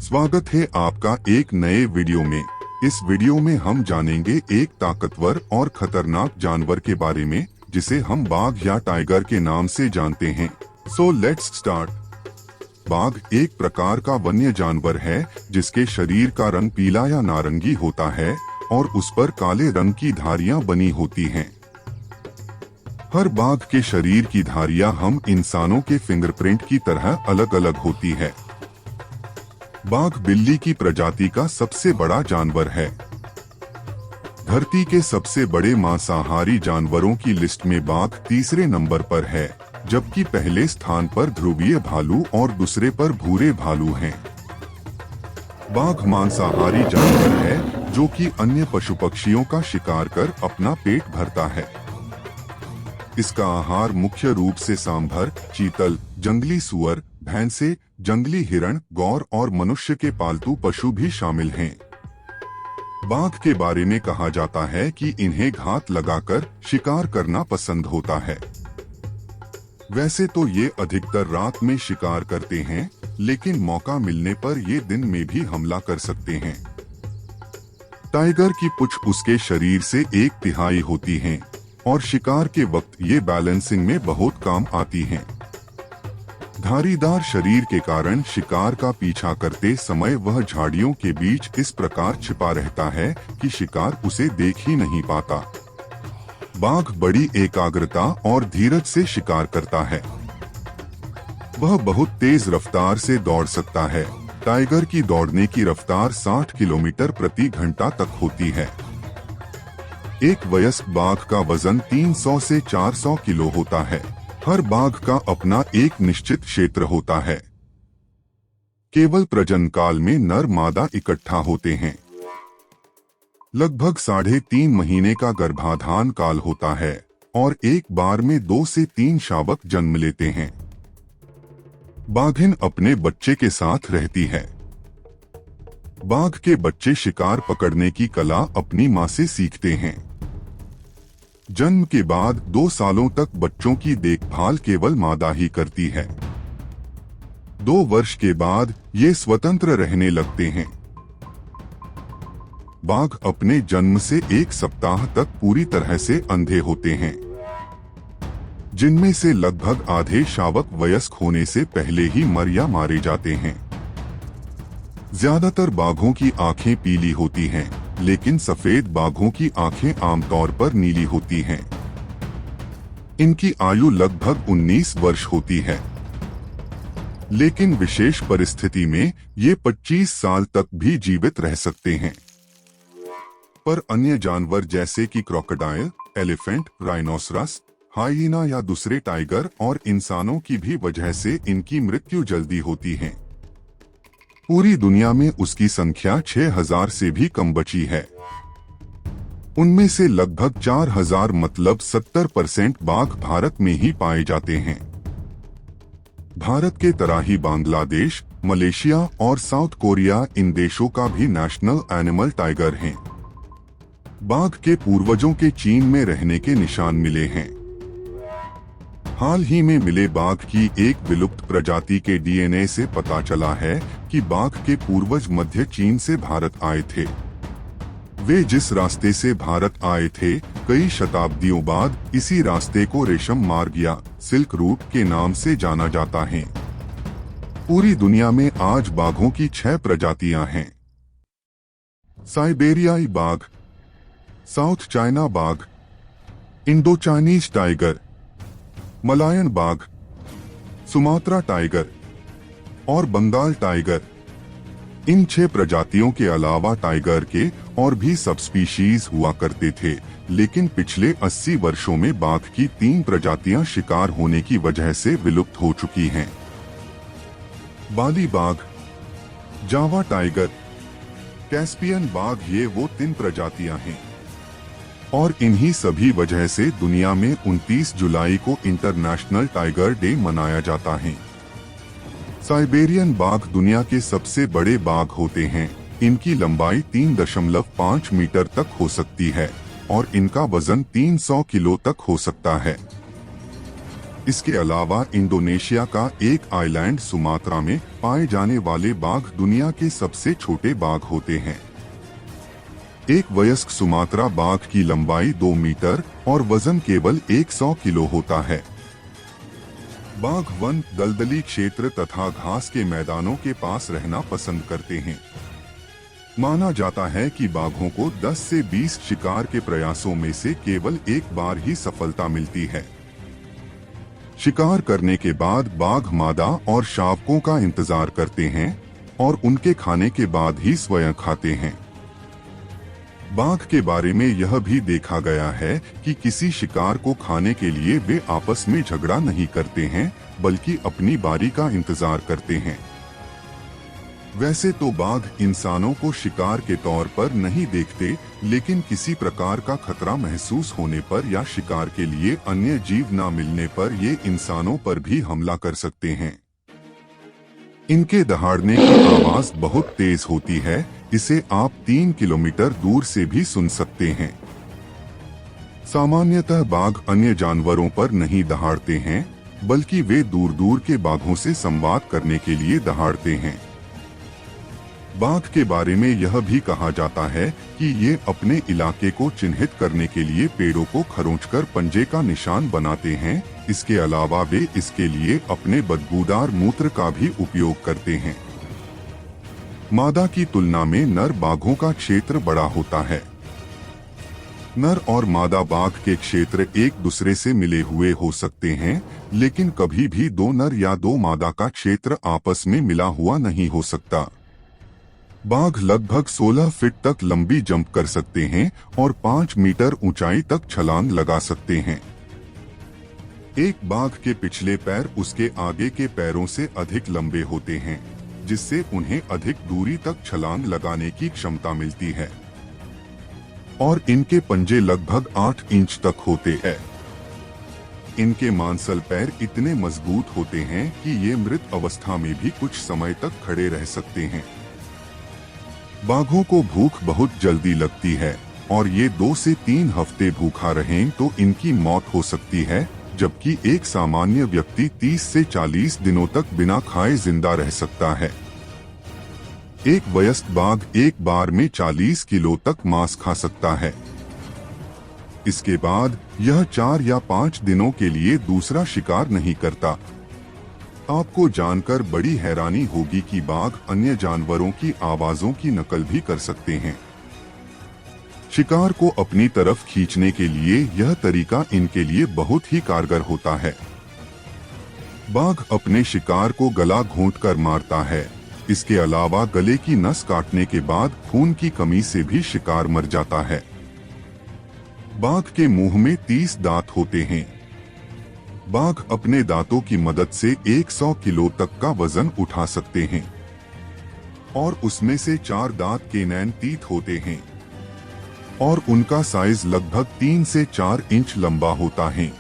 स्वागत है आपका एक नए वीडियो में। इस वीडियो में हम जानेंगे एक ताकतवर और खतरनाक जानवर के बारे में जिसे हम बाघ या टाइगर के नाम से जानते हैं। So let's start. बाघ एक प्रकार का वन्य जानवर है जिसके शरीर का रंग पीला या नारंगी होता है और उस पर काले रंग की धारियां बनी होती हैं। हर बाघ के शरीर की धारियां हम इंसानों के फिंगरप्रिंट की तरह अलग अलग होती है। बाघ बिल्ली की प्रजाति का सबसे बड़ा जानवर है। धरती के सबसे बड़े मांसाहारी जानवरों की लिस्ट में बाघ तीसरे नंबर पर है, जबकि पहले स्थान पर ध्रुवीय भालू और दूसरे पर भूरे भालू हैं। बाघ मांसाहारी जानवर है जो कि अन्य पशु पक्षियों का शिकार कर अपना पेट भरता है। इसका आहार मुख्य रूप से सांभर, चीतल, जंगली सुअर, भैंसे, जंगली हिरण, गौर और मनुष्य के पालतू पशु भी शामिल हैं। बाघ के बारे में कहा जाता है कि इन्हें घात लगाकर शिकार करना पसंद होता है। वैसे तो ये अधिकतर रात में शिकार करते हैं, लेकिन मौका मिलने पर ये दिन में भी हमला कर सकते हैं। टाइगर की पूंछ उसके शरीर से 1/3 होती है और शिकार के वक्त ये बैलेंसिंग में बहुत काम आती हैं। धारीदार शरीर के कारण शिकार का पीछा करते समय वह झाड़ियों के बीच इस प्रकार छिपा रहता है कि शिकार उसे देख ही नहीं पाता। बाघ बड़ी एकाग्रता और धीरज से शिकार करता है। वह बहुत तेज रफ्तार से दौड़ सकता है। टाइगर की दौड़ने की रफ्तार 60 किलोमीटर प्रति घंटा तक होती है। एक वयस्क बाघ का वजन 300 से 400 किलो होता है। हर बाघ का अपना एक निश्चित क्षेत्र होता है। केवल प्रजनन काल में नर मादा इकट्ठा होते हैं। लगभग 3.5 महीने का गर्भाधान काल होता है और एक बार में 2 से 3 शावक जन्म लेते हैं। बाघिन अपने बच्चे के साथ रहती है। बाघ के बच्चे शिकार पकड़ने की कला अपनी मां से सीखते हैं। जन्म के बाद 2 सालों तक बच्चों की देखभाल केवल मादा ही करती है। 2 वर्ष के बाद ये स्वतंत्र रहने लगते हैं। बाघ अपने जन्म से 1 सप्ताह तक पूरी तरह से अंधे होते हैं, जिनमें से लगभग आधे शावक वयस्क होने से पहले ही मर या मारे जाते हैं। ज्यादातर बाघों की आंखें पीली होती हैं, लेकिन सफेद बाघों की आंखें आमतौर पर नीली होती हैं। इनकी आयु लगभग 19 वर्ष होती है, लेकिन विशेष परिस्थिति में ये 25 साल तक भी जीवित रह सकते हैं। पर अन्य जानवर जैसे कि क्रोकोडाइल, एलिफेंट, राइनोसरस, हाइना या दूसरे टाइगर और इंसानों की भी वजह से इनकी मृत्यु जल्दी होती है। पूरी दुनिया में उसकी संख्या 6000 से भी कम बची है। उनमें से लगभग 4000 मतलब 70% बाघ भारत में ही पाए जाते हैं। भारत के तरह ही बांग्लादेश, मलेशिया और साउथ कोरिया इन देशों का भी नेशनल एनिमल टाइगर हैं। बाघ के पूर्वजों के चीन में रहने के निशान मिले हैं। हाल ही में मिले बाघ की एक विलुप्त प्रजाति के डीएनए से पता चला है कि बाघ के पूर्वज मध्य चीन से भारत आए थे। वे जिस रास्ते से भारत आए थे, कई शताब्दियों बाद इसी रास्ते को रेशम मार्ग या सिल्क रूट के नाम से जाना जाता है। पूरी दुनिया में आज बाघों की 6 प्रजातियां हैं। साइबेरियाई बाघ, साउथ चाइना बाघ, इंडो चाइनीज टाइगर, मलायन बाघ, सुमात्रा टाइगर और बंगाल टाइगर। इन 6 प्रजातियों के अलावा टाइगर के और भी सब स्पीशीज हुआ करते थे, लेकिन पिछले 80 वर्षों में बाघ की 3 प्रजातियां शिकार होने की वजह से विलुप्त हो चुकी हैं। बाली बाघ, जावा टाइगर, कैस्पियन बाघ, ये वो 3 प्रजातियां हैं और इन्हीं सभी वजह से दुनिया में 29 जुलाई को इंटरनेशनल टाइगर डे मनाया जाता है। साइबेरियन बाघ दुनिया के सबसे बड़े बाघ होते हैं। इनकी लंबाई 3.5 मीटर तक हो सकती है और इनका वजन 300 किलो तक हो सकता है। इसके अलावा इंडोनेशिया का एक आइलैंड सुमात्रा में पाए जाने वाले बाघ दुनिया के सबसे छोटे बाघ होते हैं। एक वयस्क सुमात्रा बाघ की लंबाई 2 मीटर और वजन केवल 100 किलो होता है। बाघ वन, दलदली क्षेत्र तथा घास के मैदानों के पास रहना पसंद करते हैं। माना जाता है कि बाघों को 10 से 20 शिकार के प्रयासों में से केवल एक बार ही सफलता मिलती है। शिकार करने के बाद बाघ मादा और शावकों का इंतजार करते हैं और उनके खाने के बाद ही स्वयं खाते हैं। बाघ के बारे में यह भी देखा गया है कि किसी शिकार को खाने के लिए वे आपस में झगड़ा नहीं करते हैं, बल्कि अपनी बारी का इंतजार करते हैं। वैसे तो बाघ इंसानों को शिकार के तौर पर नहीं देखते, लेकिन किसी प्रकार का खतरा महसूस होने पर या शिकार के लिए अन्य जीव न मिलने पर ये इंसानों पर भी हमला कर सकते हैं। इनके दहाड़ने की आवाज बहुत तेज होती है, इसे आप 3 किलोमीटर दूर से भी सुन सकते हैं। सामान्यतः बाघ अन्य जानवरों पर नहीं दहाड़ते हैं, बल्कि वे दूर दूर के बाघों से संवाद करने के लिए दहाड़ते हैं। बाघ के बारे में यह भी कहा जाता है कि ये अपने इलाके को चिन्हित करने के लिए पेड़ों को खरोंचकर पंजे का निशान बनाते हैं। इसके अलावा वे इसके लिए अपने बदबूदार मूत्र का भी उपयोग करते हैं। मादा की तुलना में नर बाघों का क्षेत्र बड़ा होता है। नर और मादा बाघ के क्षेत्र एक दूसरे से मिले हुए हो सकते हैं, लेकिन कभी भी 2 नर या 2 मादा का क्षेत्र आपस में मिला हुआ नहीं हो सकता। बाघ लगभग 16 फीट तक लंबी जंप कर सकते हैं और 5 मीटर ऊंचाई तक छलांग लगा सकते हैं। एक बाघ के पिछले पैर उसके आगे के पैरों से अधिक लंबे होते हैं, जिससे उन्हें अधिक दूरी तक छलांग लगाने की क्षमता मिलती है। और इनके पंजे लगभग 8 इंच तक होते हैं। इनके मांसल पैर इतने मजबूत होते हैं कि ये मृत अवस्था में भी कुछ समय तक खड़े रह सकते हैं। बाघों को भूख बहुत जल्दी लगती है और ये 2 से 3 हफ्ते भूखा रहें तो इनकी मौत हो सकती है, जबकि एक सामान्य व्यक्ति 30 से 40 दिनों तक बिना खाए जिंदा रह सकता है। एक वयस्क बाघ एक बार में 40 किलो तक मांस खा सकता है। इसके बाद यह 4 या 5 दिनों के लिए दूसरा शिकार नहीं करता। आपको जानकर बड़ी हैरानी होगी कि बाघ अन्य जानवरों की आवाजों की नकल भी कर सकते हैं। शिकार को अपनी तरफ खींचने के लिए यह तरीका इनके लिए बहुत ही कारगर होता है। बाघ अपने शिकार को गला घोंटकर मारता है। इसके अलावा गले की नस काटने के बाद खून की कमी से भी शिकार मर जाता है। बाघ के मुंह में 30 दांत होते हैं। बाघ अपने दांतों की मदद से 100 किलो तक का वजन उठा सकते हैं और उसमें से 4 दांत केनैन टीथ होते हैं और उनका साइज लगभग 3 से 4 इंच लंबा होता है,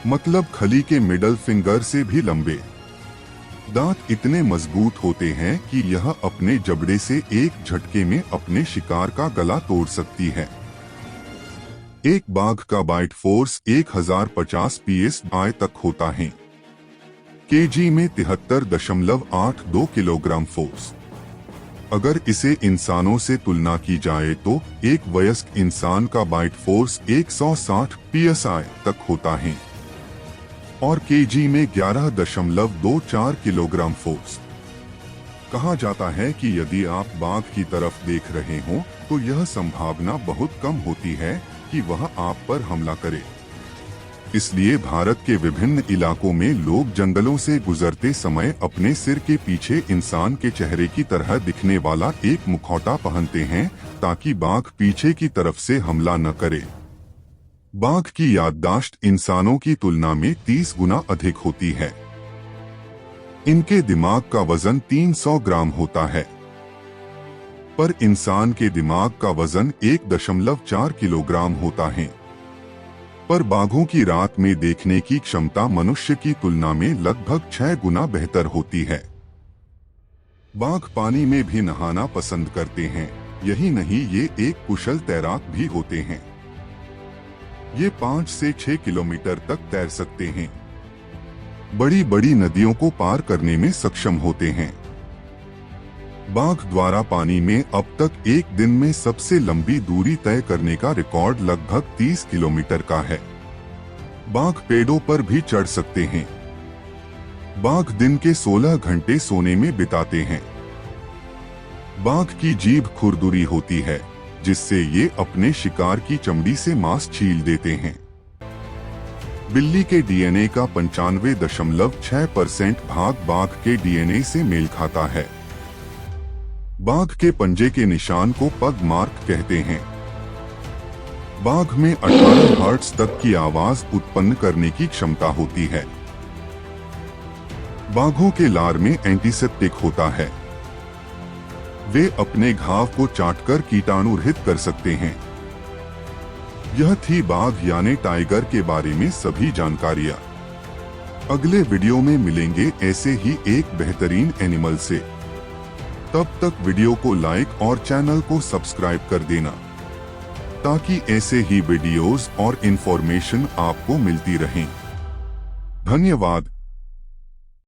मतलब खली के मिडल फिंगर से भी लंबे। दांत इतने मजबूत होते हैं कि यह अपने जबड़े से एक झटके में अपने शिकार का गला तोड़ सकती है। एक बाघ का बाइट फोर्स 1050 psi तक होता है। केजी में 73.82 किलोग्राम फोर्स। अगर इसे इंसानों से तुलना की जाए तो एक वयस्क इंसान का बाइट फोर्स 160 psi तक होता है और केजी में 11.24 किलोग्राम फोर्स। कहा जाता है कि यदि आप बाघ की तरफ देख रहे हो तो यह संभावना बहुत कम होती है कि वह आप पर हमला करे। इसलिए भारत के विभिन्न इलाकों में लोग जंगलों से गुजरते समय अपने सिर के पीछे इंसान के चेहरे की तरह दिखने वाला एक मुखौटा पहनते हैं ताकि बाघ पीछे की तरफ से हमला न करे। बाघ की याददाश्त इंसानों की तुलना में 30 गुना अधिक होती है। इनके दिमाग का वजन 300 ग्राम होता है, पर इंसान के दिमाग का वजन 1.4 किलोग्राम होता है। पर बाघों की रात में देखने की क्षमता मनुष्य की तुलना में लगभग 6 गुना बेहतर होती है। बाघ पानी में भी नहाना पसंद करते हैं। यही नहीं, ये एक कुशल तैराक भी होते हैं। ये 5 से 6 किलोमीटर तक तैर सकते हैं। बड़ी बड़ी नदियों को पार करने में सक्षम होते हैं। बाघ द्वारा पानी में अब तक एक दिन में सबसे लंबी दूरी तय करने का रिकॉर्ड लगभग 30 किलोमीटर का है। बाघ पेड़ों पर भी चढ़ सकते हैं। बाघ दिन के 16 घंटे सोने में बिताते हैं। बाघ की जीभ खुरदुरी होती है, जिससे ये अपने शिकार की चमड़ी से मांस छील देते हैं। बिल्ली के डीएनए का 95.6% भाग बाघ के डीएनए से मेल खाता है। बाघ के पंजे के निशान को पग मार्क कहते हैं। बाघ में 18 हर्ट्ज तक की आवाज उत्पन्न करने की क्षमता होती है। बाघों के लार में एंटीसेप्टिक होता है। वे अपने घाव को चाटकर कीटाणु रहित कर सकते हैं। यह थी बाघ यानी टाइगर के बारे में सभी जानकारियां। अगले वीडियो में मिलेंगे ऐसे ही एक बेहतरीन एनिमल से। तब तक वीडियो को लाइक और चैनल को सब्सक्राइब कर देना, ताकि ऐसे ही वीडियोस और इंफॉर्मेशन आपको मिलती रहें। धन्यवाद।